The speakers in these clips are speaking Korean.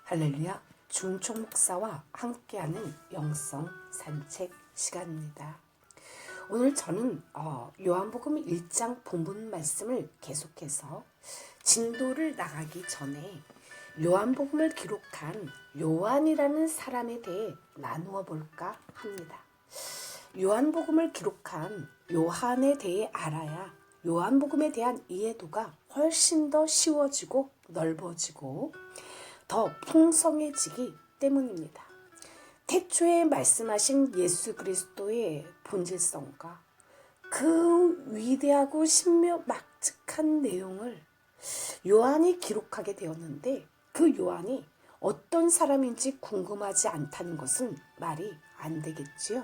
할렐루야, 중총 목사와 함께하는 영성 산책 시간입니다. 오늘 저는 요한복음 1장 본문 말씀을 계속해서 진도를 나가기 전에 요한복음을 기록한 요한이라는 사람에 대해 나누어 볼까 합니다. 요한복음을 기록한 요한에 대해 알아야 요한복음에 대한 이해도가 훨씬 더 쉬워지고 넓어지고 더 풍성해지기 때문입니다. 태초에 말씀하신 예수 그리스도의 본질성과 그 위대하고 신묘막측한 내용을 요한이 기록하게 되었는데, 그 요한이 어떤 사람인지 궁금하지 않다는 것은 말이 안 되겠지요.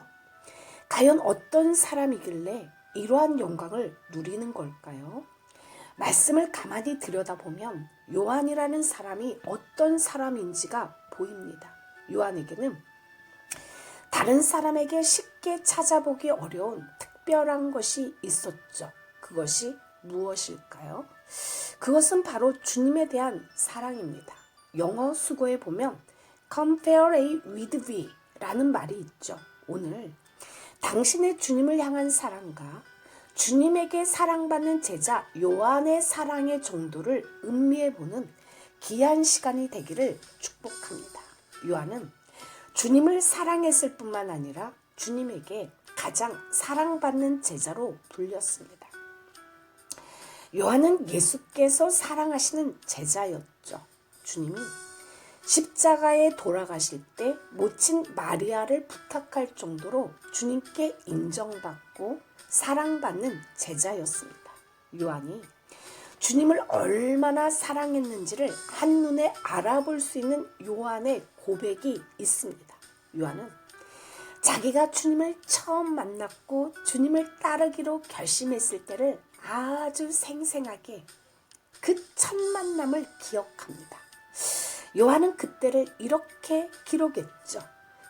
과연 어떤 사람이길래 이러한 영광을 누리는 걸까요? 말씀을 가만히 들여다보면 요한이라는 사람이 어떤 사람인지가 보입니다. 요한에게는 다른 사람에게 쉽게 찾아보기 어려운 특별한 것이 있었죠. 그것이 무엇일까요? 그것은 바로 주님에 대한 사랑입니다. 영어 수고에 보면 compare A with B 라는 말이 있죠. 오늘 당신의 주님을 향한 사랑과 주님에게 사랑받는 제자 요한의 사랑의 정도를 음미해보는 귀한 시간이 되기를 축복합니다. 요한은 주님을 사랑했을 뿐만 아니라 주님에게 가장 사랑받는 제자로 불렸습니다. 요한은 예수께서 사랑하시는 제자였죠. 주님이 십자가에 돌아가실 때 모친 마리아를 부탁할 정도로 주님께 인정받고 사랑받는 제자였습니다. 요한이 주님을 얼마나 사랑했는지를 한눈에 알아볼 수 있는 요한의 고백이 있습니다. 요한은 자기가 주님을 처음 만났고 주님을 따르기로 결심했을 때를 아주 생생하게 그 첫 만남을 기억합니다. 요한은 그때를 이렇게 기록했죠.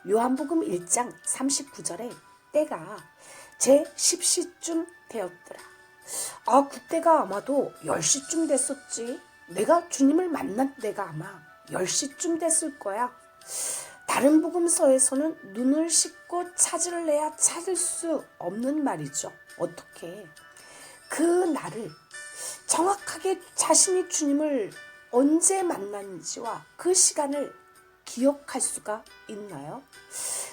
요한복음 1장 39절에 때가 제 10시쯤 되었더라. 그때가 아마도 10시쯤 됐었지. 내가 주님을 만난 때가 아마 10시쯤 됐을 거야. 다른 복음서에서는 눈을 씻고 찾으래야 찾을 수 없는 말이죠. 어떻게 그 날을 정확하게 자신이 주님을 언제 만났는지와 그 시간을 기억할 수가 있나요?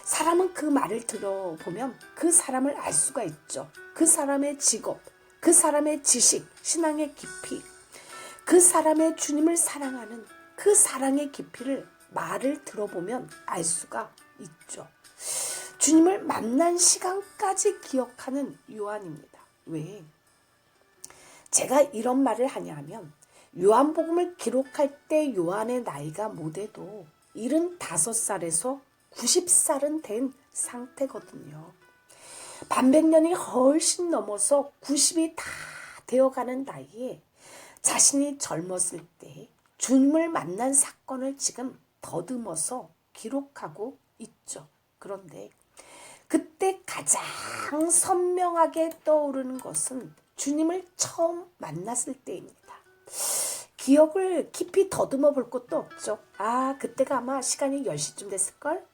사람은 그 말을 들어보면 그 사람을 알 수가 있죠. 그 사람의 직업, 그 사람의 지식, 신앙의 깊이, 그 사람의 주님을 사랑하는 그 사랑의 깊이를 말을 들어보면 알 수가 있죠. 주님을 만난 시간까지 기억하는 요한입니다. 왜? 제가 이런 말을 하냐 하면 요한복음을 기록할 때 요한의 나이가 못해도 75살에서 90살은 된 상태거든요. 반백년이 훨씬 넘어서 90이 다 되어가는 나이에 자신이 젊었을 때 주님을 만난 사건을 지금 더듬어서 기록하고 있죠. 그런데 그때 가장 선명하게 떠오르는 것은 주님을 처음 만났을 때입니다. 기억을 깊이 더듬어 볼 것도 없죠. 그때가 아마 시간이 10시쯤 됐을걸?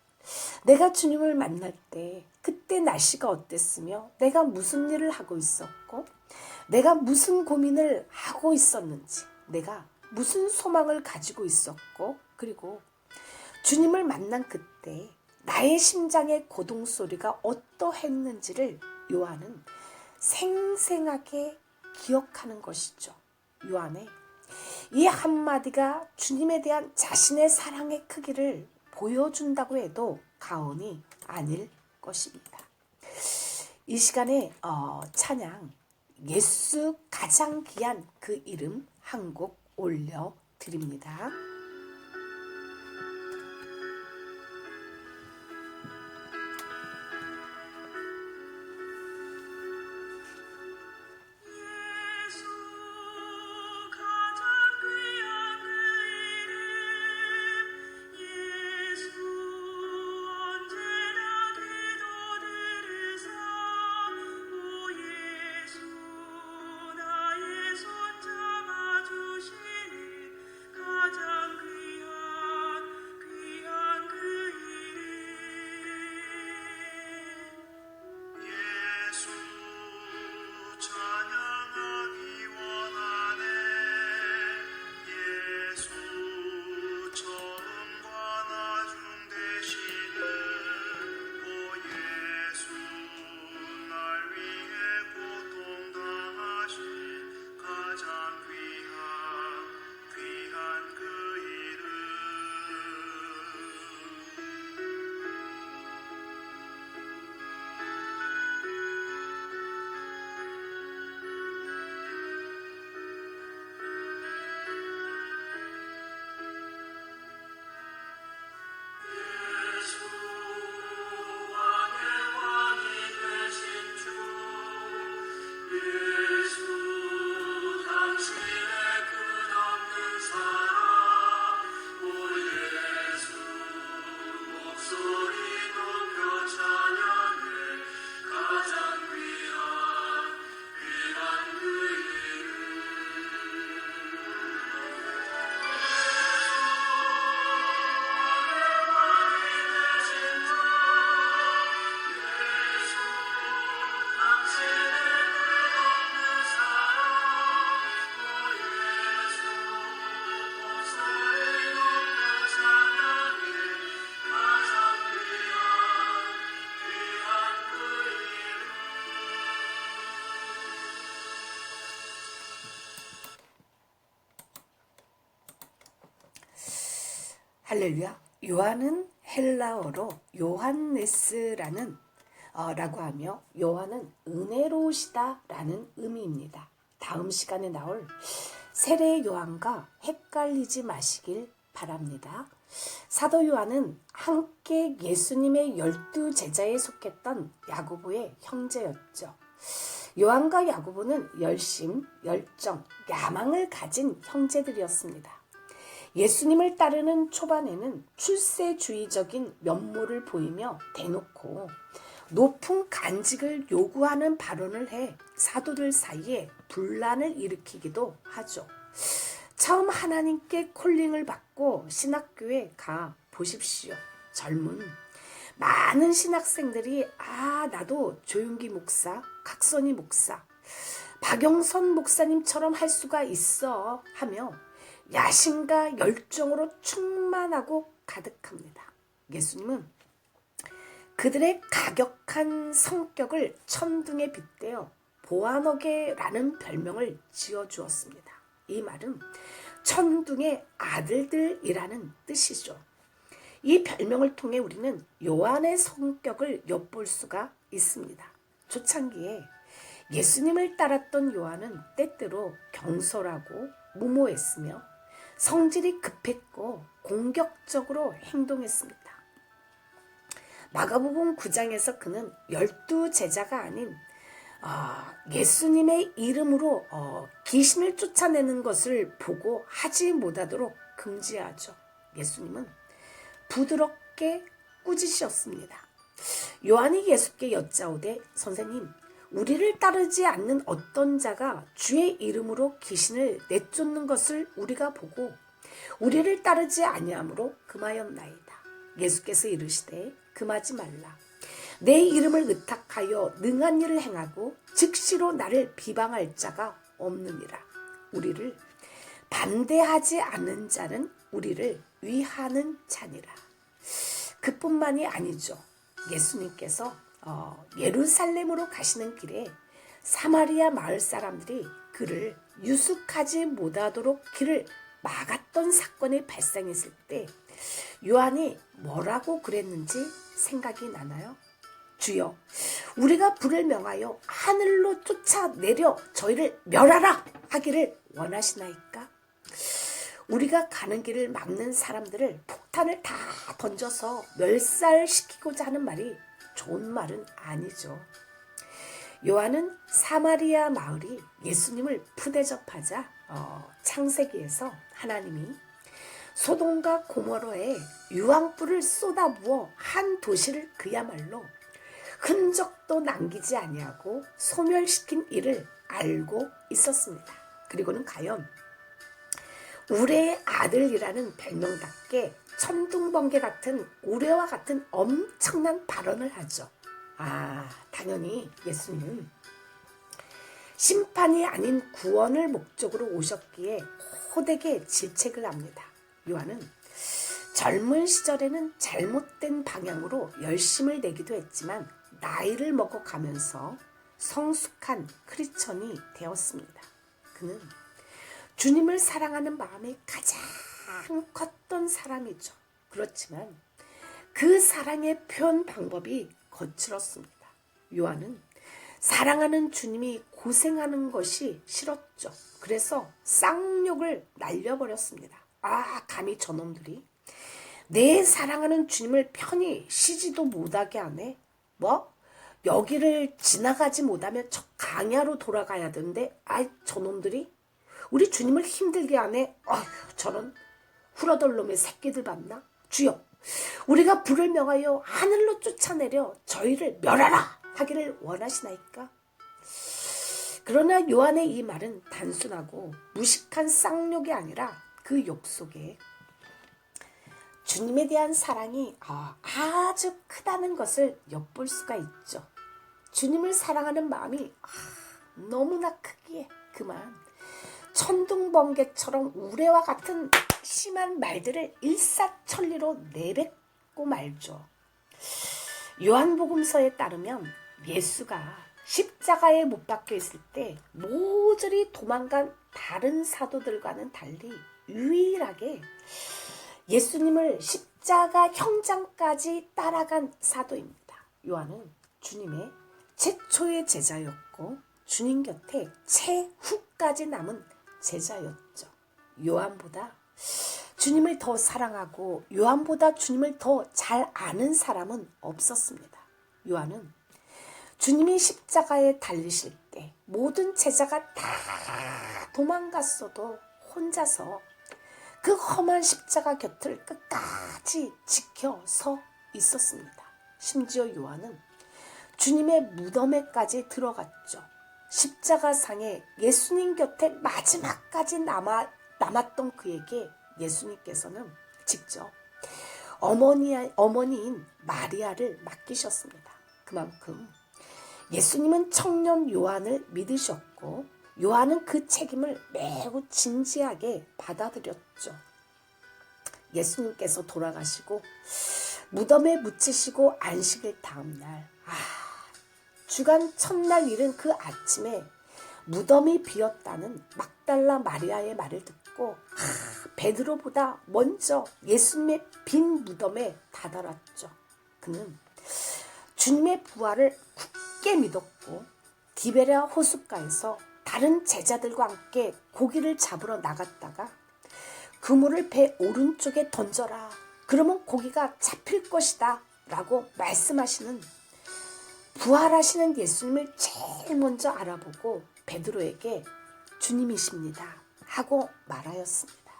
내가 주님을 만날 때 그때 날씨가 어땠으며 내가 무슨 일을 하고 있었고 내가 무슨 고민을 하고 있었는지 내가 무슨 소망을 가지고 있었고 그리고 주님을 만난 그때 나의 심장의 고동소리가 어떠했는지를 요한은 생생하게 기억하는 것이죠. 요한의 이 한마디가 주님에 대한 자신의 사랑의 크기를 보여준다고 해도 과언이 아닐 것입니다. 이 시간에 찬양 예수 가장 귀한 그 이름 한 곡 올려드립니다. 가장 할렐루야. 요한은 헬라어로 요한네스라는 라고 하며 요한은 은혜로우시다 라는 의미입니다. 다음 시간에 나올 세례 요한과 헷갈리지 마시길 바랍니다. 사도 요한은 함께 예수님의 12 제자에 속했던 야고보의 형제였죠. 요한과 야고보는 열심, 열정, 야망을 가진 형제들이었습니다. 예수님을 따르는 초반에는 출세주의적인 면모를 보이며 대놓고 높은 간직을 요구하는 발언을 해 사도들 사이에 분란을 일으키기도 하죠. 처음 하나님께 콜링을 받고 신학교에 가 보십시오. 젊은 많은 신학생들이 나도 조윤기 목사, 각선희 목사, 박영선 목사님처럼 할 수가 있어 하며 야심과 열정으로 충만하고 가득합니다. 예수님은 그들의 가격한 성격을 천둥에 빗대어 보아너게라는 별명을 지어주었습니다. 이 말은 천둥의 아들들이라는 뜻이죠. 이 별명을 통해 우리는 요한의 성격을 엿볼 수가 있습니다. 초창기에 예수님을 따랐던 요한은 때때로 경솔하고 무모했으며 성질이 급했고 공격적으로 행동했습니다. 마가복음 9장에서 그는 12 제자가 아닌 예수님의 이름으로 귀신을 쫓아내는 것을 보고 하지 못하도록 금지하죠. 예수님은 부드럽게 꾸짖으셨습니다. 요한이 예수께 여짜오되 선생님, 우리를 따르지 않는 어떤 자가 주의 이름으로 귀신을 내쫓는 것을 우리가 보고 우리를 따르지 아니하므로 금하였나이다. 예수께서 이르시되 금하지 말라. 내 이름을 의탁하여 능한 일을 행하고 즉시로 나를 비방할 자가 없느니라. 우리를 반대하지 않는 자는 우리를 위하는 자니라. 그뿐만이 아니죠. 예수님께서 예루살렘으로 가시는 길에 사마리아 마을 사람들이 그를 유숙하지 못하도록 길을 막았던 사건이 발생했을 때 요한이 뭐라고 그랬는지 생각이 나나요? 주여, 우리가 불을 명하여 하늘로 쫓아내려 저희를 멸하라 하기를 원하시나이까? 우리가 가는 길을 막는 사람들을 폭탄을 다 던져서 멸살시키고자 하는 말이 좋은 말은 아니죠. 요한은 사마리아 마을이 예수님을 푸대접하자 창세기에서 하나님이 소돔과 고모라에 유황불을 쏟아부어 한 도시를 그야말로 흔적도 남기지 아니하고 소멸시킨 일을 알고 있었습니다. 그리고는 과연 우레의 아들이라는 별명답게 천둥번개 같은 우레와 같은 엄청난 발언을 하죠. 당연히 예수님은 심판이 아닌 구원을 목적으로 오셨기에 호되게 질책을 합니다. 요한은 젊은 시절에는 잘못된 방향으로 열심을 내기도 했지만 나이를 먹어가면서 성숙한 크리스천이 되었습니다. 그는 주님을 사랑하는 마음이 가장 컸던 사람이죠. 그렇지만 그 사랑의 표현 방법이 거칠었습니다. 요한은 사랑하는 주님이 고생하는 것이 싫었죠. 그래서 쌍욕을 날려버렸습니다. 감히 저놈들이 내 사랑하는 주님을 편히 쉬지도 못하게 하네. 여기를 지나가지 못하면 저 강야로 돌아가야 되는데 저놈들이 우리 주님을 힘들게 하네. 저런 후러들 놈의 새끼들 봤나? 주여, 우리가 불을 명하여 하늘로 쫓아내려 저희를 멸하라 하기를 원하시나이까? 그러나 요한의 이 말은 단순하고 무식한 쌍욕이 아니라 그 욕 속에 주님에 대한 사랑이 아주 크다는 것을 엿볼 수가 있죠. 주님을 사랑하는 마음이 너무나 크기에 그만 천둥번개처럼 우레와 같은 심한 말들을 일사천리로 내뱉고 말죠. 요한복음서에 따르면 예수가 십자가에 못 박혀 있을 때 모조리 도망간 다른 사도들과는 달리 유일하게 예수님을 십자가 형장까지 따라간 사도입니다. 요한은 주님의 최초의 제자였고 주님 곁에 최후까지 남은 제자였죠. 요한보다 주님을 더 사랑하고 요한보다 주님을 더 잘 아는 사람은 없었습니다. 요한은 주님이 십자가에 달리실 때 모든 제자가 다 도망갔어도 혼자서 그 험한 십자가 곁을 끝까지 지켜서 있었습니다. 심지어 요한은 주님의 무덤에까지 들어갔죠. 십자가상에 예수님 곁에 마지막까지 남았던 그에게 예수님께서는 직접 어머니인 마리아를 맡기셨습니다. 그만큼 예수님은 청년 요한을 믿으셨고 요한은 그 책임을 매우 진지하게 받아들였죠. 예수님께서 돌아가시고 무덤에 묻히시고 안식일 다음날 주간 첫날 일은 그 아침에 무덤이 비었다는 막달라 마리아의 말을 듣고 베드로보다 먼저 예수님의 빈 무덤에 다다랐죠. 그는 주님의 부활을 굳게 믿었고 디베랴 호숫가에서 다른 제자들과 함께 고기를 잡으러 나갔다가 그물을 배 오른쪽에 던져라. 그러면 고기가 잡힐 것이다. 라고 말씀하시는 부활하시는 예수님을 제일 먼저 알아보고 베드로에게 주님이십니다. 하고 말하였습니다.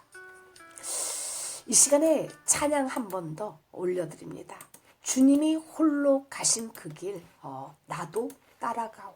이 시간에 찬양 한 번 더 올려드립니다. 주님이 홀로 가신 그 길 나도 따라가오.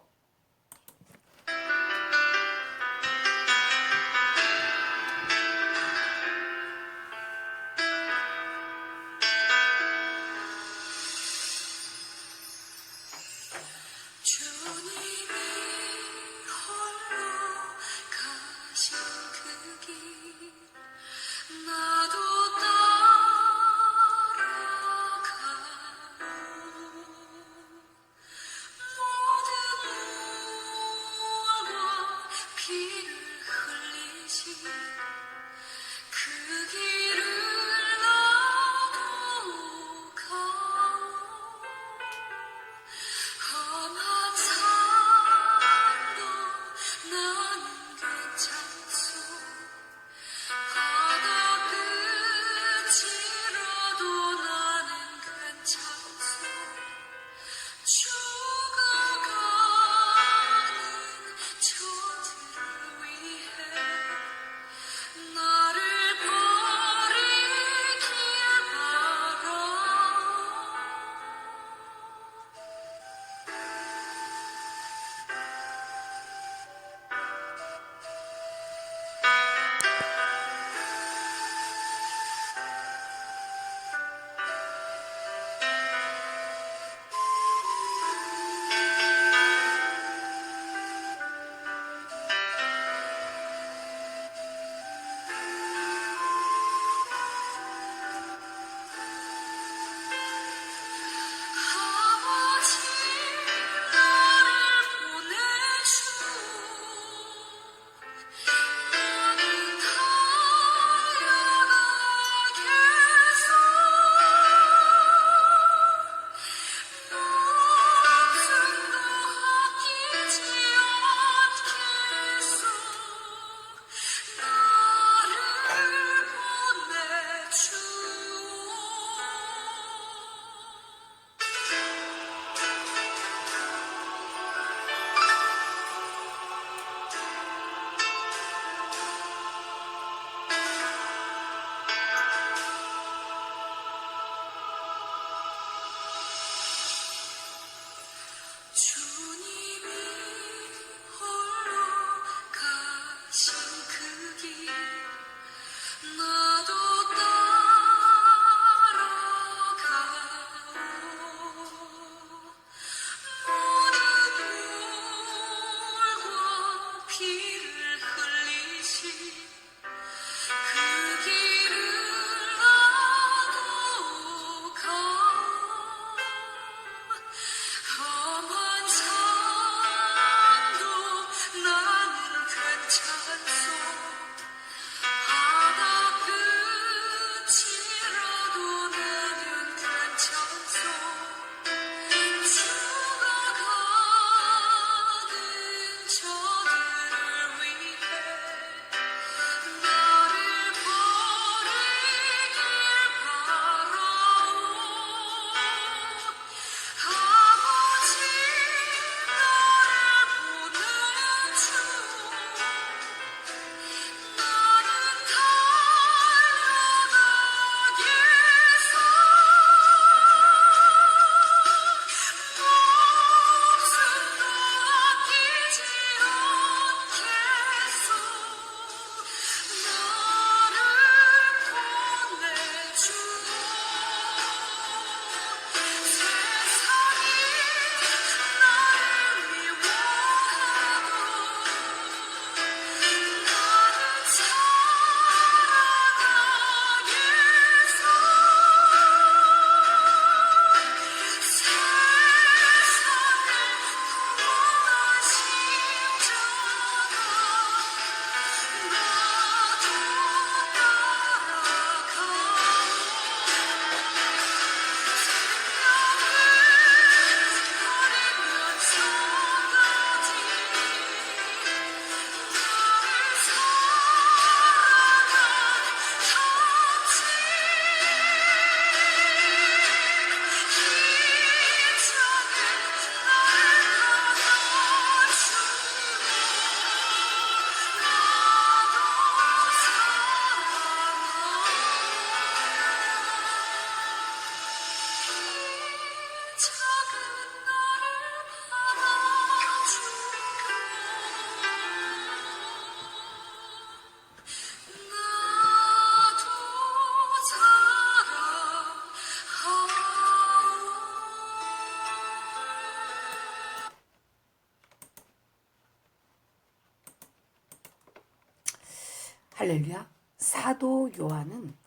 할렐루야. 사도 요한은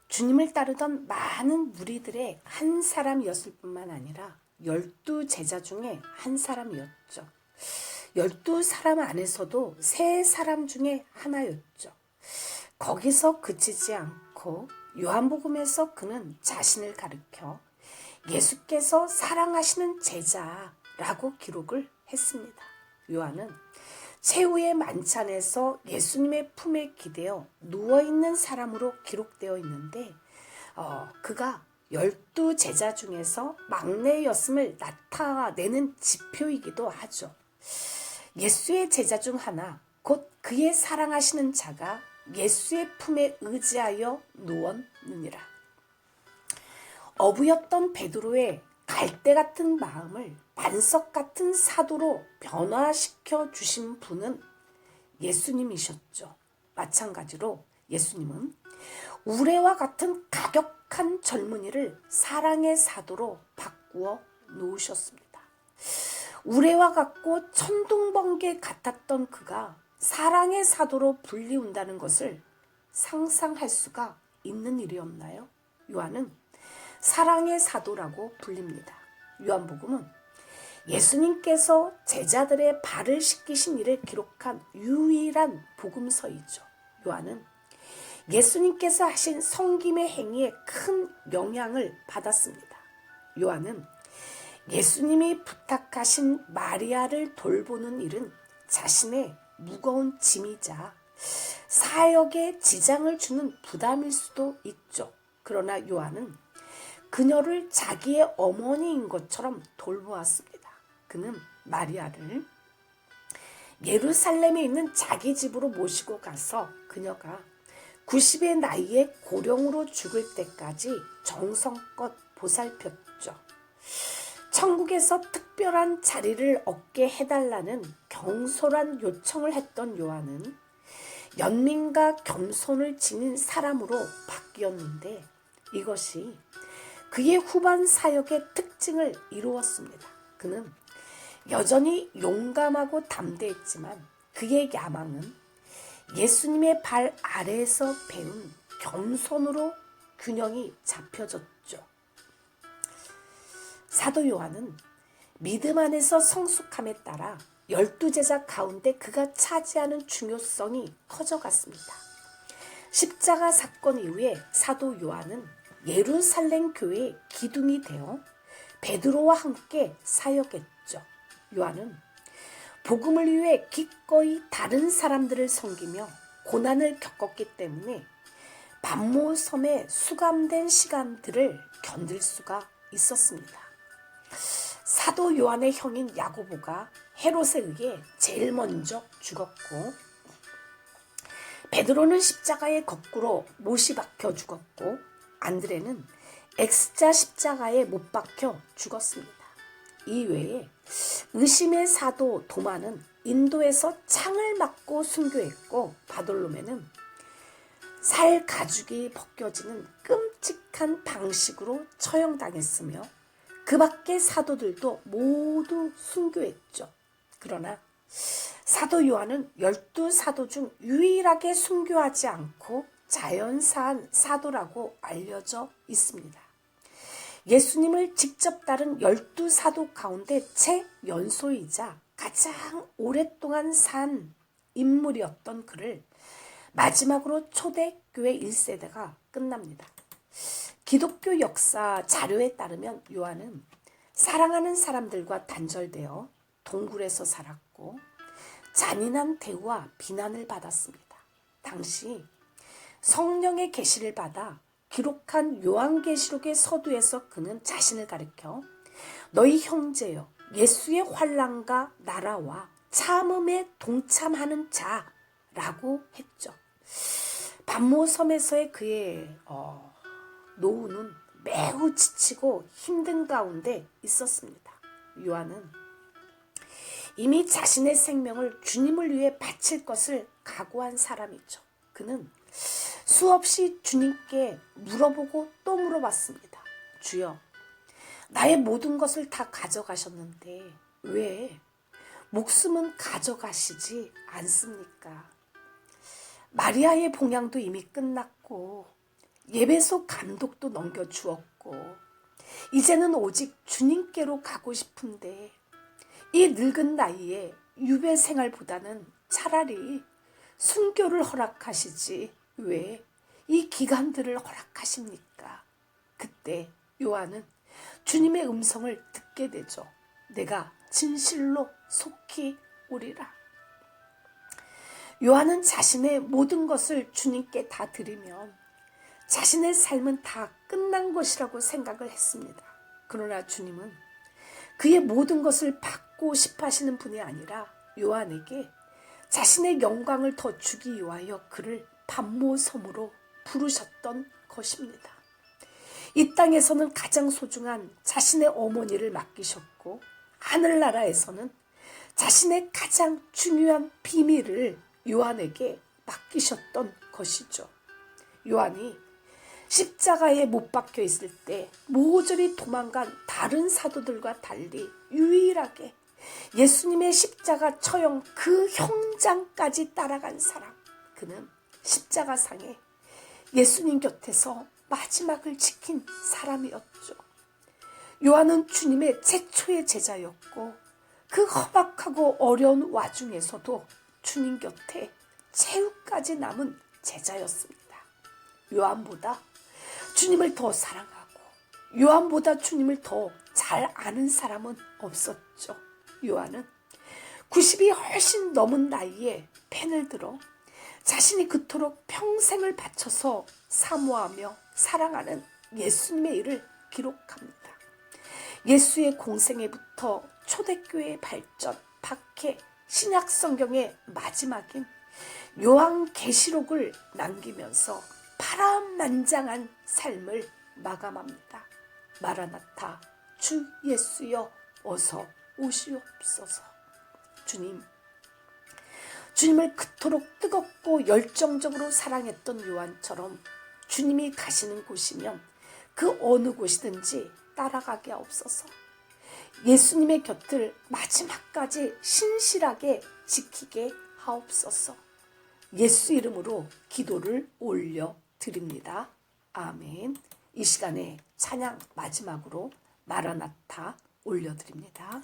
주님을 따르던 많은 무리들의 한 사람이었을 뿐만 아니라 12제자 중에 한 사람이었죠. 12사람 안에서도 3사람 중에 하나였죠. 거기서 그치지 않고 요한복음에서 그는 자신을 가리켜 예수께서 사랑하시는 제자라고 기록을 했습니다. 요한은 최후의 만찬에서 예수님의 품에 기대어 누워있는 사람으로 기록되어 있는데 그가 12제자 중에서 막내였음을 나타내는 지표이기도 하죠. 예수의 제자 중 하나, 곧 그의 사랑하시는 자가 예수의 품에 의지하여 누웠느니라. 어부였던 베드로의 갈대 같은 마음을 반석 같은 사도로 변화시켜 주신 분은 예수님이셨죠. 마찬가지로 예수님은 우레와 같은 가격한 젊은이를 사랑의 사도로 바꾸어 놓으셨습니다. 우레와 같고 천둥번개 같았던 그가 사랑의 사도로 불리운다는 것을 상상할 수가 있는 일이었나요? 요한은 사랑의 사도라고 불립니다. 요한복음은 예수님께서 제자들의 발을 씻기신 일을 기록한 유일한 복음서이죠. 요한은 예수님께서 하신 섬김의 행위에 큰 영향을 받았습니다. 요한은 예수님이 부탁하신 마리아를 돌보는 일은 자신의 무거운 짐이자 사역에 지장을 주는 부담일 수도 있죠. 그러나 요한은 그녀를 자기의 어머니인 것처럼 돌보았습니다. 그는 마리아를 예루살렘에 있는 자기 집으로 모시고 가서 그녀가 90의 나이에 고령으로 죽을 때까지 정성껏 보살폈죠. 천국에서 특별한 자리를 얻게 해달라는 경솔한 요청을 했던 요한은 연민과 겸손을 지닌 사람으로 바뀌었는데 이것이 그의 후반 사역의 특징을 이루었습니다. 그는 여전히 용감하고 담대했지만 그의 야망은 예수님의 발 아래에서 배운 겸손으로 균형이 잡혀졌죠. 사도 요한은 믿음 안에서 성숙함에 따라 12제자 가운데 그가 차지하는 중요성이 커져갔습니다. 십자가 사건 이후에 사도 요한은 예루살렘 교회의 기둥이 되어 베드로와 함께 사역했죠. 요한은 복음을 위해 기꺼이 다른 사람들을 섬기며 고난을 겪었기 때문에 반모섬에 수감된 시간들을 견딜 수가 있었습니다. 사도 요한의 형인 야고보가 헤롯에 의해 제일 먼저 죽었고 베드로는 십자가에 거꾸로 못이 박혀 죽었고 안드레는 X자 십자가에 못 박혀 죽었습니다. 이외에 의심의 사도 도마는 인도에서 창을 맞고 순교했고 바돌로메는 살 가죽이 벗겨지는 끔찍한 방식으로 처형당했으며 그 밖의 사도들도 모두 순교했죠. 그러나 사도 요한은 12사도 중 유일하게 순교하지 않고 자연사한 사도라고 알려져 있습니다. 예수님을 직접 따른 12사도 가운데 최연소이자 가장 오랫동안 산 인물이었던 그를 마지막으로 초대교회 1세대가 끝납니다. 기독교 역사 자료에 따르면 요한은 사랑하는 사람들과 단절되어 동굴에서 살았고 잔인한 대우와 비난을 받았습니다. 당시 성령의 계시를 받아 기록한 요한계시록의 서두에서 그는 자신을 가리켜 너희 형제여 예수의 환난과 나라와 참음에 동참하는 자라고 했죠. 반모섬에서의 그의 노후는 매우 지치고 힘든 가운데 있었습니다. 요한은 이미 자신의 생명을 주님을 위해 바칠 것을 각오한 사람이죠. 그는 수없이 주님께 물어보고 또 물어봤습니다. 주여, 나의 모든 것을 다 가져가셨는데 왜 목숨은 가져가시지 않습니까? 마리아의 봉양도 이미 끝났고 예배소 감독도 넘겨주었고 이제는 오직 주님께로 가고 싶은데 이 늙은 나이에 유배 생활보다는 차라리 순교를 허락하시지 왜 이 기간들을 허락하십니까? 그때 요한은 주님의 음성을 듣게 되죠. 내가 진실로 속히 오리라. 요한은 자신의 모든 것을 주님께 다 드리면 자신의 삶은 다 끝난 것이라고 생각을 했습니다. 그러나 주님은 그의 모든 것을 받고 싶어 하시는 분이 아니라 요한에게 자신의 영광을 더 주기 위하여 그를 반모섬으로 부르셨던 것입니다. 이 땅에서는 가장 소중한 자신의 어머니를 맡기셨고 하늘나라에서는 자신의 가장 중요한 비밀을 요한에게 맡기셨던 것이죠. 요한이 십자가에 못 박혀 있을 때 모조리 도망간 다른 사도들과 달리 유일하게 예수님의 십자가 처형 그 형장까지 따라간 사람, 그는 십자가상에 예수님 곁에서 마지막을 지킨 사람이었죠. 요한은 주님의 최초의 제자였고 그 험악하고 어려운 와중에서도 주님 곁에 최후까지 남은 제자였습니다. 요한보다 주님을 더 사랑하고 요한보다 주님을 더 잘 아는 사람은 없었죠. 요한은 90이 훨씬 넘은 나이에 펜을 들어 자신이 그토록 평생을 바쳐서 사모하며 사랑하는 예수님의 일을 기록합니다. 예수의 공생애부터 초대교회의 발전, 박해, 신약성경의 마지막인 요한계시록을 남기면서 파란만장한 삶을 마감합니다. 마라나타, 주 예수여 어서 오시옵소서. 주님을 그토록 뜨겁고 열정적으로 사랑했던 요한처럼 주님이 가시는 곳이면 그 어느 곳이든지 따라가게 하옵소서. 예수님의 곁을 마지막까지 신실하게 지키게 하옵소서. 예수 이름으로 기도를 올려드립니다. 아멘. 이 시간에 찬양 마지막으로 마라나타 올려드립니다.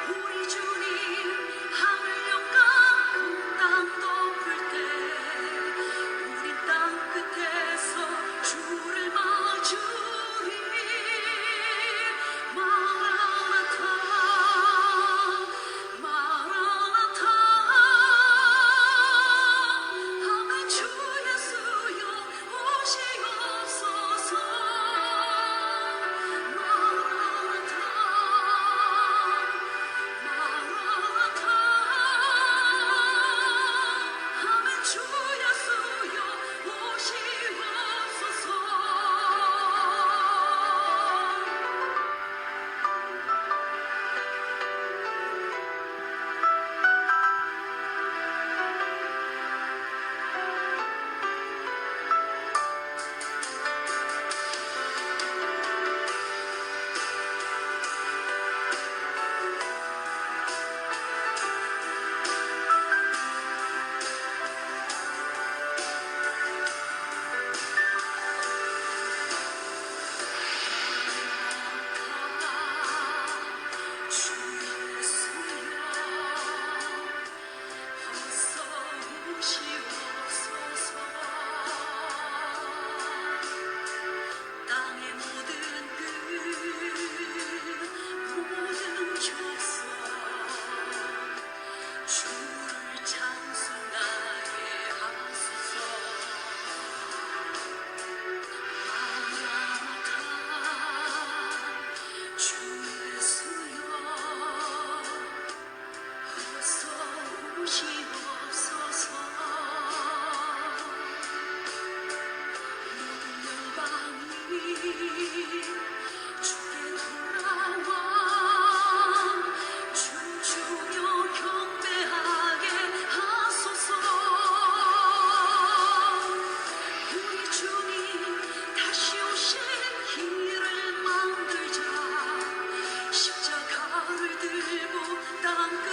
우리 주님 하늘 영광 온 땅도 마음껏